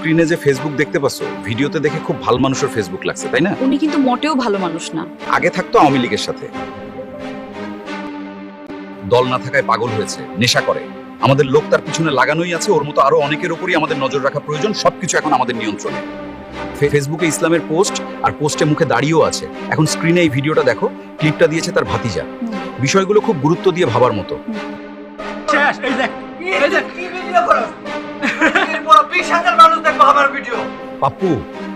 স্ক্রিনে যে ফেসবুক দেখতে পাচ্ছ, ভিডিওতে দেখে খুব ভালো মানুষের ফেসবুক লাগছে, তাই না? উনি কিন্তু মোটেও ভালো মানুষ না। আগে থাকতো আওয়ামী লীগের সাথে, দল না থাকায় পাগল হয়েছে, নেশা করে। আমাদের লোক তার পিছনে লাগানোই আছে, ওর মতো আরো অনেকের উপরই আমাদের নজর রাখা প্রয়োজন। সবকিছু এখন আমাদের নিয়ন্ত্রণে। ফেসবুকে ইসলামের পোস্ট আর পোস্টে মুখে দাঁড়িয়েও আছে। এখন স্ক্রিনে এই ভিডিওটা দেখো, ক্লিপটা দিয়েছে তার ভাতিজা। বিষয়গুলো খুব গুরুত্ব দিয়ে ভাবার মতো। পাপ্পু,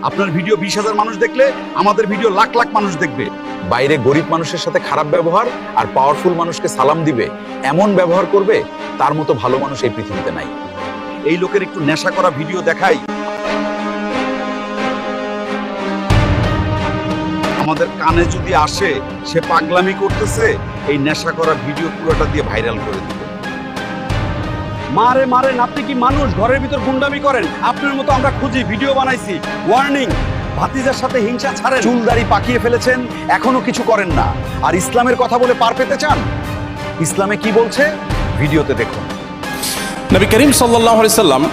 আপনার ভিডিও 20,000 মানুষ দেখলে আমাদের ভিডিও লাখ লাখ মানুষ দেখবে। বাইরে গরিব মানুষের সাথে খারাপ ব্যবহার আর পাওয়ারফুল মানুষকে সালাম দিবে, এমন ব্যবহার করবে, তার মতো ভালো মানুষ এই পৃথিবীতে নাই। এই লোকের একটু নেশা করা ভিডিও দেখাই, আমাদের কানে যদি আসে সে পাগলামি করতেছে, এই নেশা করা ভিডিও পুরোটা দিয়ে ভাইরাল করে দিবে। মারে মারেন, আপনি কি মানুষ? ঘরের ভিতর গুন্ডামি করেন। আপনার মতো আমরা খুঁজি, ভিডিও বানাইছি। ওয়ার্নিং, ভাতিজার সাথে হিংসা ছাড়েন। চুল দাড়ি পাকিয়ে ফেলেছেন, এখনো কিছু করেন না, আর ইসলামের কথা বলে পার পেতে চান? ইসলামে কি বলছে ভিডিওতে দেখুন। নবী করিম সাল্লাল্লাহু আলাইহি সাল্লাম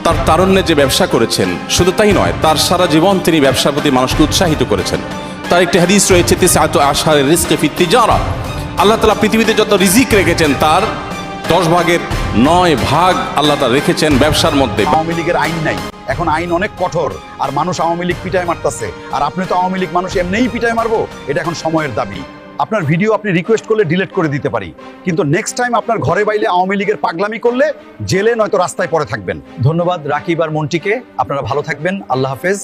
তার তারুণ্যে যে ব্যবসা করেছেন, শুধু তাই নয়, তার সারা জীবন তিনি ব্যবসার প্রতি মানুষকে উৎসাহিত করেছেন। তার একটি হাদিস রয়েছে, তিসআতু আশহারির রিজকি ফিত তিজারা। আল্লাহ তাআলা পৃথিবীতে যত রিজিক রেখেছেন তার 10 ভাগের 9 ভাগ আল্লাহ তাআলা রেখেছেন ব্যবসার মধ্যে। আওয়ামী লীগের আইন নাই, এখন আইন অনেক কঠোর, আর মানুষ আওয়ামী লীগ পিটায় মারতেছে। আর আপনি তো আওয়ামী লীগ মানুষ এমনিই পিটায় মারবো, এটা এখন সময়ের দাবি। আপনার ভিডিও আপনি রিকোয়েস্ট করলে ডিলিট করে দিতে পারি, কিন্তু নেক্সট টাইম আপনার ঘরে বাইরে আওয়ামী লীগের পাগলামি করলে জেলে নয়তো রাস্তায় পড়ে থাকবেন। ধন্যবাদ রাকিব আর মন্টিকে, আপনারা ভালো থাকবেন। আল্লাহ হাফেজ।